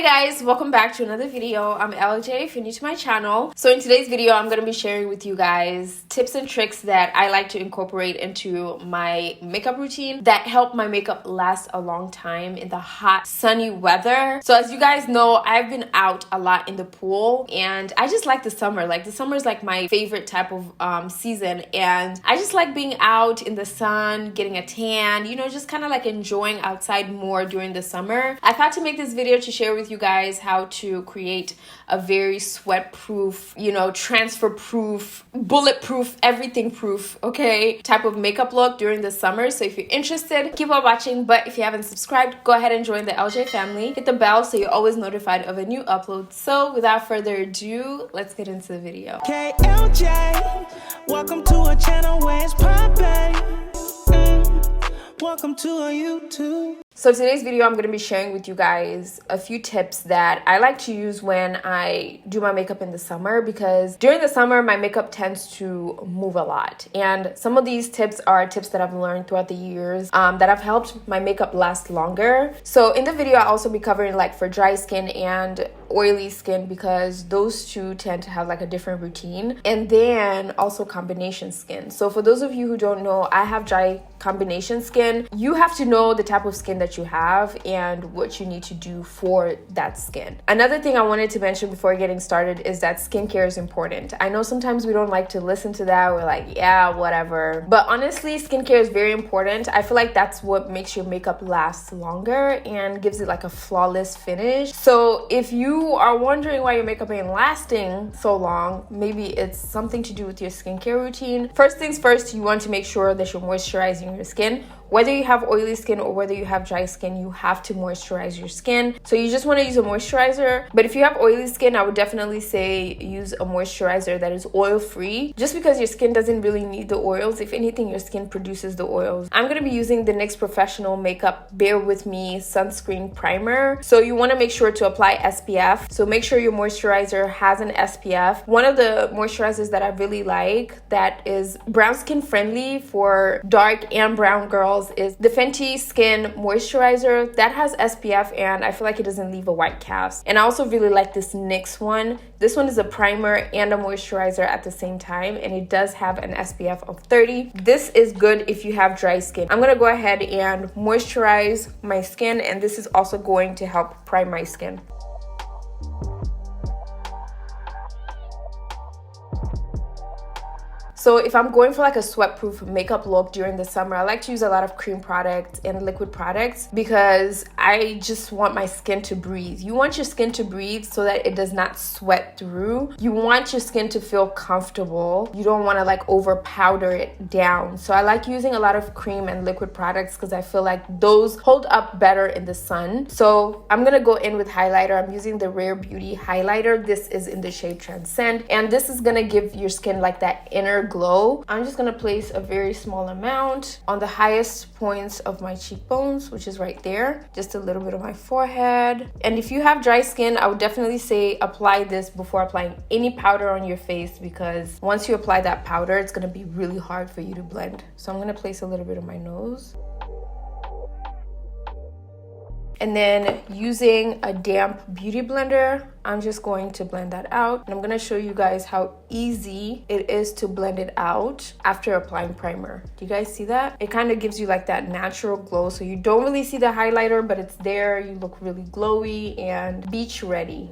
Hey guys, welcome back to another video. I'm LJ, if you're new to my channel. So in today's video, I'm going to be sharing with you guys tips and tricks that I like to incorporate into my makeup routine that help my makeup last a long time in the hot, sunny weather. So as you guys know, I've been out a lot in the pool and I just like the summer. Like the summer is like my favorite type of season, and I just like being out in the sun, getting a tan, you know, just kind of like enjoying outside more during the summer. I thought to make this video to share with you guys how to create a very sweat proof, you know, transfer proof, bulletproof, everything proof, okay, type of makeup look during the summer. So if you're interested, keep on watching. But if you haven't subscribed, go ahead and join the LJ family. Hit the bell so you're always notified of a new upload. So without further ado, let's get into the video. Okay, LJ, welcome to a channel where it's poppin'. Welcome to a YouTube. So today's video, I'm going to be sharing with you guys a few tips that I like to use when I do my makeup in the summer, because during the summer, my makeup tends to move a lot. And some of these tips are tips that I've learned throughout the years that have helped my makeup last longer. So in the video, I'll also be covering like for dry skin and oily skin, because those two tend to have like a different routine, and then also combination skin. So for those of you who don't know, I have dry combination skin. You have to know the type of skin that you have and what you need to do for that skin. Another thing I wanted to mention before getting started is that skincare is important. I know sometimes we don't like to listen to that. We're like, yeah, whatever. But honestly, skincare is very important. I feel like that's what makes your makeup last longer and gives it like a flawless finish. So if you are wondering why your makeup ain't lasting so long, maybe it's something to do with your skincare routine. First things first, you want to make sure that you're moisturizing your skin. Whether you have oily skin or whether you have dry skin, you have to moisturize your skin. So you just want to use a moisturizer. But if you have oily skin, I would definitely say use a moisturizer that is oil-free, just because your skin doesn't really need the oils. If anything, your skin produces the oils. I'm going to be using the NYX Professional Makeup Bear With Me Sunscreen Primer. So you want to make sure to apply SPF. So make sure your moisturizer has an SPF. One of the moisturizers that I really like that is brown skin friendly for dark and brown girls is the Fenty Skin Moisturizer. That has SPF and I feel like it doesn't leave a white cast. And I also really like this NYX one. This one is a primer and a moisturizer at the same time, and it does have an SPF of 30. This is good if you have dry skin. I'm gonna go ahead and moisturize my skin, and this is also going to help prime my skin. So if I'm going for like a sweat-proof makeup look during the summer, I like to use a lot of cream products and liquid products because I just want my skin to breathe. You want your skin to breathe so that it does not sweat through. You want your skin to feel comfortable. You don't want to like over powder it down. So I like using a lot of cream and liquid products because I feel like those hold up better in the sun. So I'm going to go in with highlighter. I'm using the Rare Beauty highlighter. This is in the shade Transcend, and this is going to give your skin like that inner glow. I'm just gonna place a very small amount on the highest points of my cheekbones, which is right there, just a little bit of my forehead. And if you have dry skin, I would definitely say apply this before applying any powder on your face, because once you apply that powder, it's gonna be really hard for you to blend. So I'm gonna place a little bit on my nose. And then using a damp beauty blender, I'm just going to blend that out. And I'm going to show you guys how easy it is to blend it out after applying primer. Do you guys see that? It kind of gives you like that natural glow. So you don't really see the highlighter, but it's there. You look really glowy and beach ready.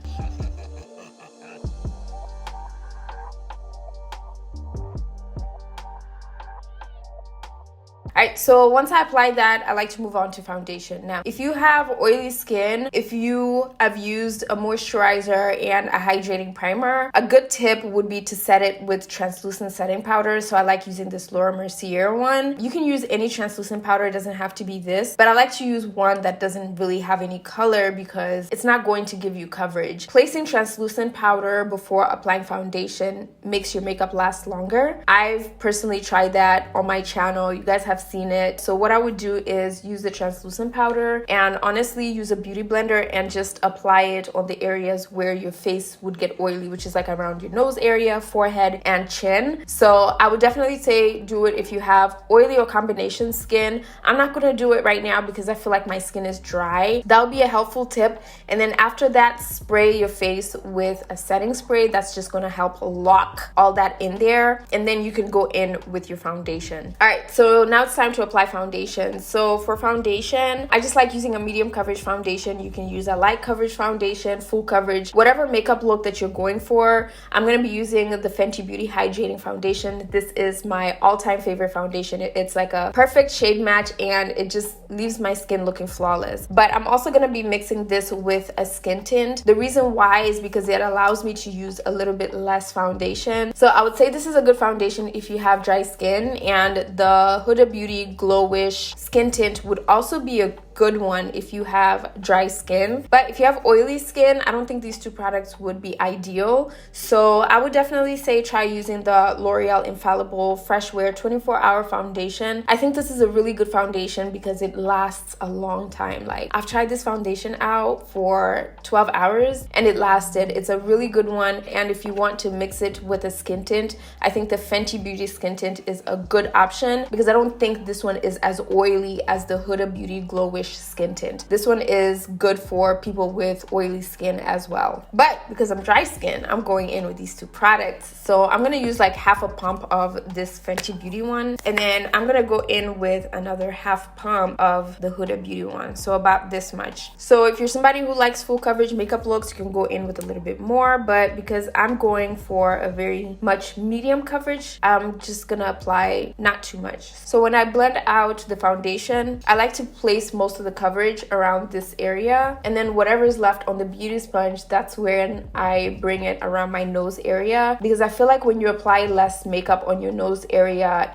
Alright, so once I apply that, I like to move on to foundation. Now, if you have oily skin, if you have used a moisturizer and a hydrating primer, a good tip would be to set it with translucent setting powder. So I like using this Laura Mercier one. You can use any translucent powder, it doesn't have to be this, but I like to use one that doesn't really have any color because it's not going to give you coverage. Placing translucent powder before applying foundation makes your makeup last longer. I've personally tried that on my channel. You guys have seen it. So what I would do is use the translucent powder and honestly use a beauty blender and just apply it on the areas where your face would get oily, which is like around your nose area, forehead, and chin. So I would definitely say do it if you have oily or combination skin. I'm not going to do it right now because I feel like my skin is dry. That would be a helpful tip. And then after that, spray your face with a setting spray. That's just going to help lock all that in there. And then you can go in with your foundation. All right, so now it's time to apply foundation. So for foundation, I just like using a medium coverage foundation. You can use a light coverage foundation, full coverage, whatever makeup look that you're going for. I'm going to be using the Fenty Beauty Hydrating Foundation. This is my all-time favorite foundation. It's like a perfect shade match and it just leaves my skin looking flawless. But I'm also going to be mixing this with a skin tint. The reason why is because it allows me to use a little bit less foundation. So I would say this is a good foundation if you have dry skin, and the Huda Beauty GloWish skin tint would also be a good one if you have dry skin. But if you have oily skin, I don't think these two products would be ideal. So I would definitely say try using the L'Oreal Infallible Fresh Wear 24-hour foundation. I think this is a really good foundation because it lasts a long time. Like, I've tried this foundation out for 12 hours and it lasted. It's a really good one. And if you want to mix it with a skin tint, I think the Fenty Beauty skin tint is a good option because I don't think this one is as oily as the Huda Beauty GloWish skin tint. This one is good for people with oily skin as well. But because I'm dry skin, I'm going in with these two products. So I'm going to use like half a pump of this Fenty Beauty one. And then I'm going to go in with another half pump of the Huda Beauty one. So about this much. So if you're somebody who likes full coverage makeup looks, you can go in with a little bit more. But because I'm going for a very much medium coverage, I'm just going to apply not too much. So when I blend out the foundation, I like to place most of the coverage around this area, and then whatever is left on the beauty sponge, that's when I bring it around my nose area, because I feel like when you apply less makeup on your nose area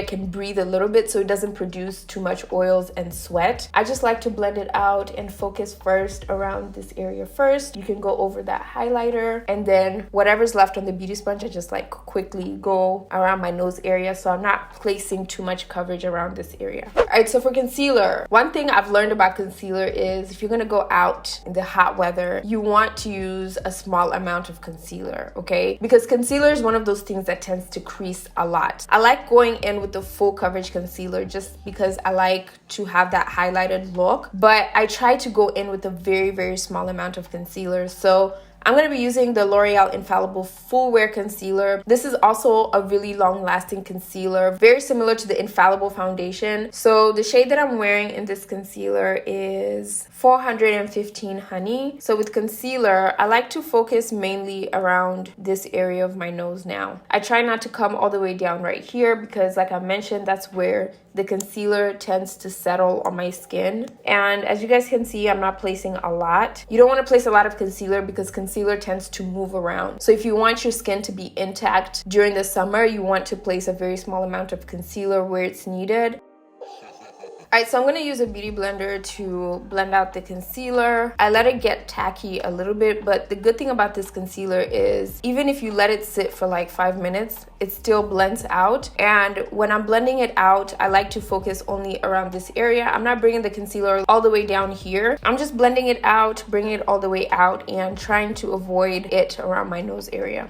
can breathe a little bit so it doesn't produce too much oils and sweat. I just like to blend it out and focus first around this area first. You can go over that highlighter, and then whatever's left on the beauty sponge, I just like quickly go around my nose area so I'm not placing too much coverage around this area. All right, so for concealer, one thing I've learned about concealer is if you're gonna go out in the hot weather, you want to use a small amount of concealer, okay? Because concealer is one of those things that tends to crease a lot. I like going in with the full coverage concealer just because I like to have that highlighted look, but I try to go in with a very, very small amount of concealer. So I'm going to be using the L'Oreal Infallible Full Wear Concealer. This is also a really long-lasting concealer, very similar to the Infallible foundation. So the shade that I'm wearing in this concealer is 415 Honey. So with concealer, I like to focus mainly around this area of my nose now. I try not to come all the way down right here because, like I mentioned, that's where the concealer tends to settle on my skin. And as you guys can see, I'm not placing a lot. You don't want to place a lot of concealer because concealer tends to move around. So if you want your skin to be intact during the summer, you want to place a very small amount of concealer where it's needed. Alright, so I'm going to use a beauty blender to blend out the concealer. I let it get tacky a little bit, but the good thing about this concealer is even if you let it sit for like 5 minutes, it still blends out. And when I'm blending it out, I like to focus only around this area. I'm not bringing the concealer all the way down here. I'm just blending it out, bringing it all the way out, and trying to avoid it around my nose area.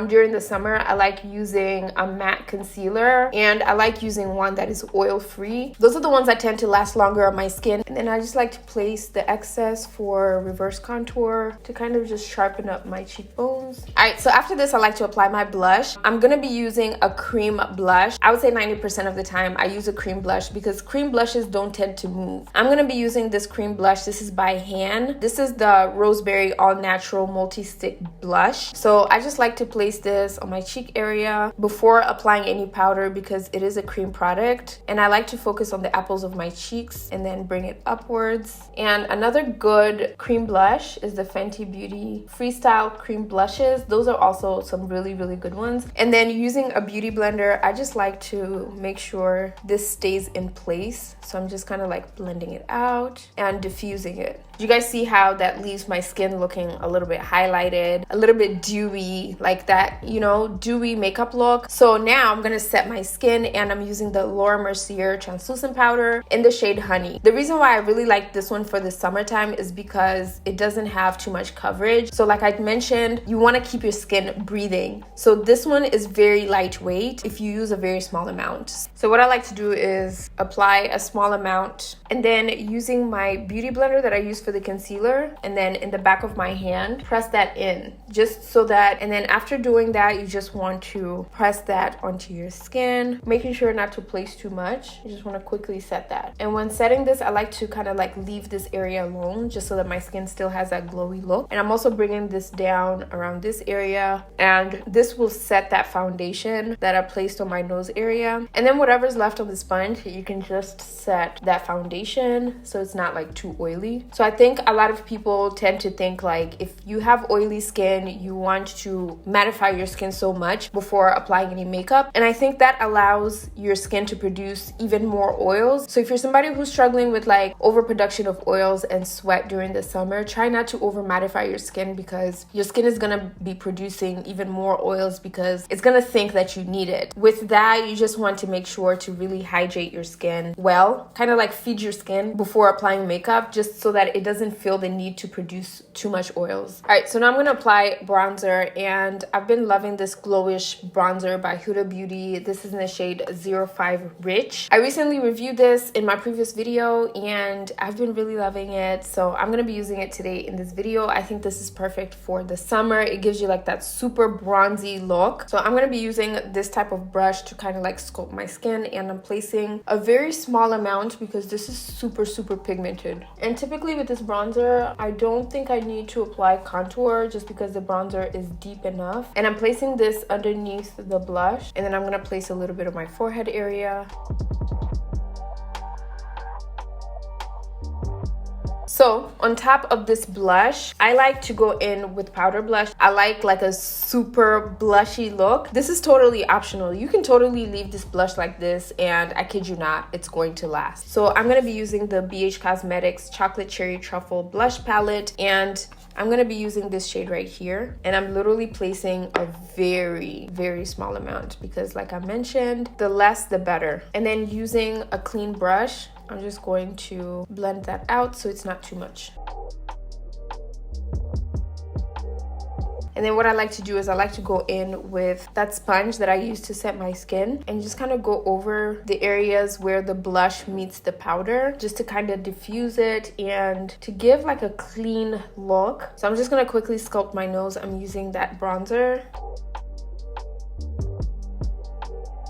During the summer, I like using a matte concealer, and I like using one that is oil-free. Those are the ones that tend to last longer on my skin. And then I just like to place the excess for reverse contour to kind of just sharpen up my cheekbones. All right, so after this, I like to apply my blush. I'm gonna be using a cream blush. I would say 90% of the time I use a cream blush because cream blushes don't tend to move. I'm gonna be using this cream blush. This is by hand. This is the Roseberry All Natural Multi-Stick Blush. So I just like to place this on my cheek area before applying any powder because it is a cream product, and I like to focus on the apples of my cheeks and then bring it upwards. And another good cream blush is the Fenty Beauty Freestyle Cream Blushes. Those are also some really, really good ones. And then using a beauty blender, I just like to make sure this stays in place. So I'm just kind of like blending it out and diffusing it. You guys see how that leaves my skin looking a little bit highlighted, a little bit dewy, like that, you know, dewy makeup look. So now I'm gonna set my skin, and I'm using the Mercier translucent powder in the shade Honey. The reason why I really like this one for the summertime is because it doesn't have too much coverage. So like I mentioned, you want to keep your skin breathing. So this one is very lightweight if you use a very small amount. So what I like to do is apply a small amount, and then using my beauty blender that I use for the concealer, and then in the back of my hand, press that in just so that, and then after doing that, you just want to press that onto your skin, making sure not to place too much. You just want to quickly set that. And when setting this, I like to kind of like leave this area alone just so that my skin still has that glowy look. And I'm also bringing this down around this area, and this will set that foundation that I placed on my nose area. And then whatever's left on the sponge, you can just set that foundation so it's not like too oily. So I think a lot of people tend to think like if you have oily skin, you want to mattify your skin so much before applying any makeup. And I think that allows your skin to produce even more oils. So if you're somebody who's struggling with like overproduction of oils and sweat during the summer, try not to over mattify your skin, because your skin is gonna be producing even more oils because it's gonna think that you need it. With that, you just want to make sure to really hydrate your skin well, kind of like feed your skin before applying makeup, just so that it doesn't feel the need to produce too much oils. All right, so now I'm gonna apply bronzer, and I've been loving this GloWish bronzer by Huda Beauty. This is in the shade 05 Rich. I recently reviewed this in my previous video, and I've been really loving it, so I'm gonna be using it today in this video. I think this is perfect for the summer. It gives you like that super bronzy look. So I'm gonna be using this type of brush to kind of like sculpt my skin, and I'm placing a very small amount because this is super pigmented. And typically with this bronzer, I don't think I need to apply contour just because the bronzer is deep enough. And I'm placing this underneath the blush, and then I'm gonna place a little bit of my forehead area. So on top of this blush, I like to go in with powder blush. I like a super blushy look. This is totally optional. You can totally leave this blush like this, and I kid you not, it's going to last. So I'm gonna be using the BH Cosmetics Chocolate Cherry Truffle Blush Palette, and I'm gonna be using this shade right here. And I'm literally placing a very small amount because like I mentioned, the less the better. And then using a clean brush, I'm just going to blend that out so it's not too much. And then what I like to do is I like to go in with that sponge that I use to set my skin and just kind of go over the areas where the blush meets the powder, just to kind of diffuse it and to give like a clean look. So I'm just gonna quickly sculpt my nose. I'm using that bronzer.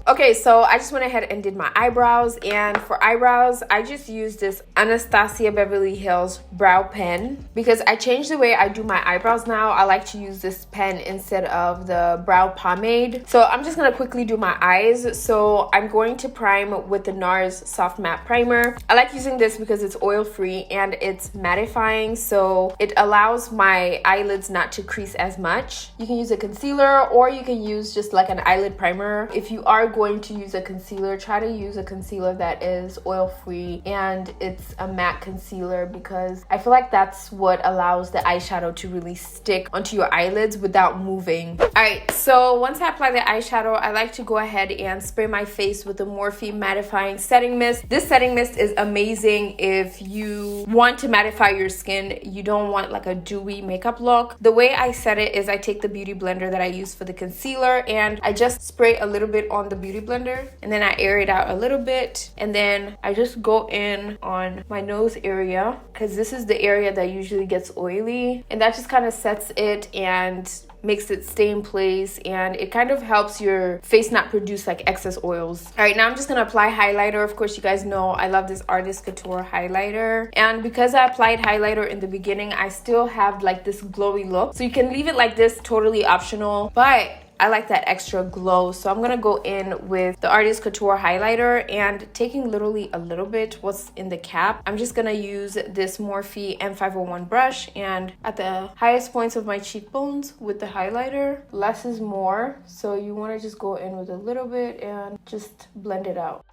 Okay, so I just went ahead and did my eyebrows, and for eyebrows, I just used this Anastasia Beverly Hills brow pen because I changed the way I do my eyebrows now. I like to use this pen instead of the brow pomade. So I'm just gonna quickly do my eyes. So I'm going to prime with the NARS Soft Matte Primer. I like using this because it's oil-free and it's mattifying, so it allows my eyelids not to crease as much. You can use a concealer, or you can use just like an eyelid primer. If you are going to use a concealer, try to use a concealer that is oil-free and it's a matte concealer, because I feel like that's what allows the eyeshadow to really stick onto your eyelids without moving. All right, so once I apply the eyeshadow, I like to go ahead and spray my face with the Morphe mattifying setting mist. This setting mist is amazing if you want to mattify your skin. You don't want like a dewy makeup look. The way I set it is I take the beauty blender that I use for the concealer and I just spray a little bit on the beauty blender, and then I air it out a little bit, and then I just go in on my nose area because this is the area that usually gets oily, and that just kind of sets it and makes it stay in place, and it kind of helps your face not produce like excess oils. All right, now I'm just gonna apply highlighter. Of course, you guys know I love this Artist Couture highlighter, and because I applied highlighter in the beginning, I still have like this glowy look. So you can leave it like this, totally optional, but I like that extra glow. So I'm gonna go in with the Artist Couture highlighter, and taking literally a little bit what's in the cap, I'm just gonna use this Morphe M501 brush, and at the highest points of my cheekbones with the highlighter, less is more. So you wanna just go in with a little bit and just blend it out.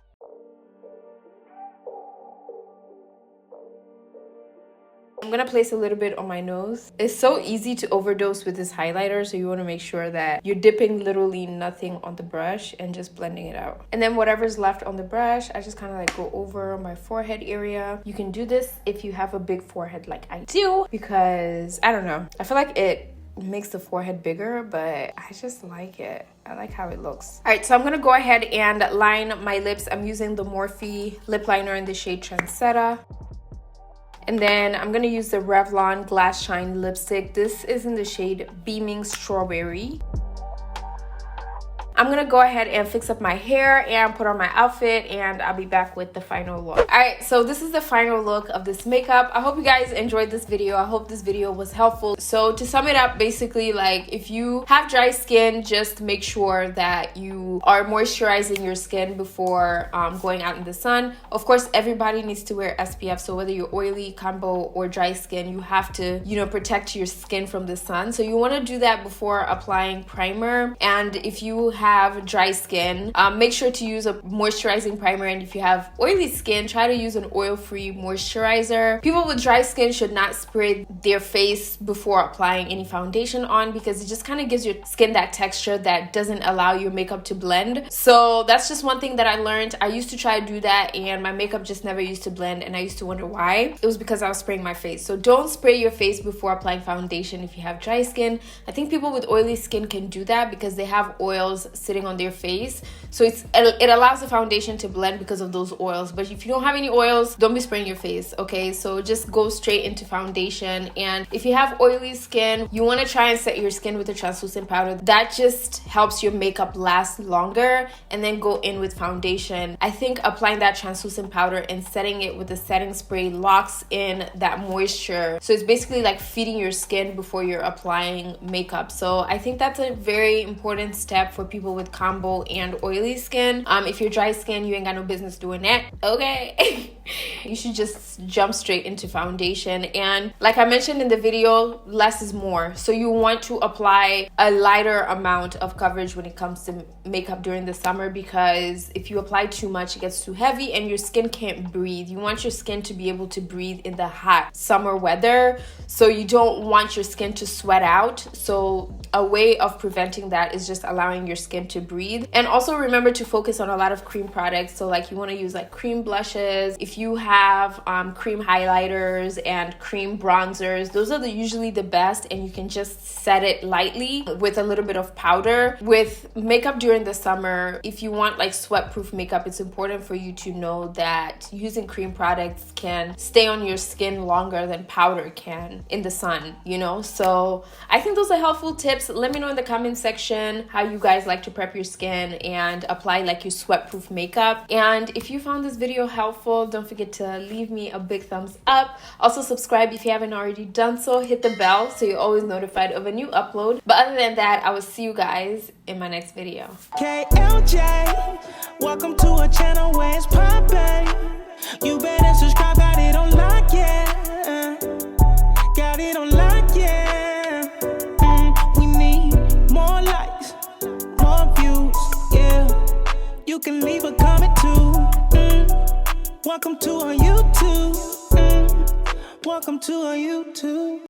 I'm gonna place a little bit on my nose. It's so easy to overdose with this highlighter, so you want to make sure that you're dipping literally nothing on the brush and just blending it out. And then whatever's left on the brush, I just kind of like go over my forehead area. You can do this if you have a big forehead like I do, because I don't know, I feel like it makes the forehead bigger, but I just like it. I like how it looks. All right, so I'm gonna go ahead and line my lips. I'm using the Morphe lip liner in the shade Transcend. And then I'm gonna use the Revlon Glass Shine lipstick. This is in the shade Beaming Strawberry. I'm gonna go ahead and fix up my hair and put on my outfit, and I'll be back with the final look. All right, so this is the final look of this makeup. I hope you guys enjoyed this video. I hope this video was helpful. So to sum it up, basically, like, if you have dry skin, just make sure that you are moisturizing your skin before going out in the sun. Of course, everybody needs to wear SPF, so whether you're oily, combo, or dry skin, you have to, you know, protect your skin from the sun. So you want to do that before applying primer. And if you have dry skin, make sure to use a moisturizing primer, and if you have oily skin, try to use an oil-free moisturizer. People with dry skin should not spray their face before applying any foundation on, because it just kind of gives your skin that texture that doesn't allow your makeup to blend. So that's just one thing that I learned. I used to try to do that, and my makeup just never used to blend, and I used to wonder why. It was because I was spraying my face. So don't spray your face before applying foundation if you have dry skin. I think people with oily skin can do that because they have oils sitting on their face, so it allows the foundation to blend because of those oils. But if you don't have any oils, don't be spraying your face, okay? So just go straight into foundation. And if you have oily skin, you want to try and set your skin with a translucent powder. That just helps your makeup last longer, and then go in with foundation. I think applying that translucent powder and setting it with a setting spray locks in that moisture, so it's basically like feeding your skin before you're applying makeup. So I think that's a very important step for people with combo and oily skin. If you're dry skin, you ain't got no business doing that, okay? You should just jump straight into foundation. And like I mentioned in the video, less is more. So you want to apply a lighter amount of coverage when it comes to makeup during the summer, because if you apply too much, it gets too heavy and your skin can't breathe. You want your skin to be able to breathe in the hot summer weather, so you don't want your skin to sweat out. So a way of preventing that is just allowing your skin to breathe. And also remember to focus on a lot of cream products. So like you want to use like cream blushes. If you have cream highlighters and cream bronzers, those are usually the best, and you can just set it lightly with a little bit of powder. With makeup during the summer, if you want like sweat proof makeup, it's important for you to know that using cream products can stay on your skin longer than powder can in the sun, you know? So I think those are helpful tips. Let me know in the comment section how you guys like to prep your skin and apply like your sweat proof makeup. And if you found this video helpful, don't forget to leave me a big thumbs up. Also subscribe if you haven't already done so. Hit the bell so you're always notified of a new upload. But other than that, I will see you guys in my next video. KLJ, welcome to a channel where it's poppin'. You better subscribe, got it on lock, yeah. Got it on lock, yeah. We need more likes, more views, yeah. You can leave a comment too. Welcome to our YouTube. Welcome to our YouTube.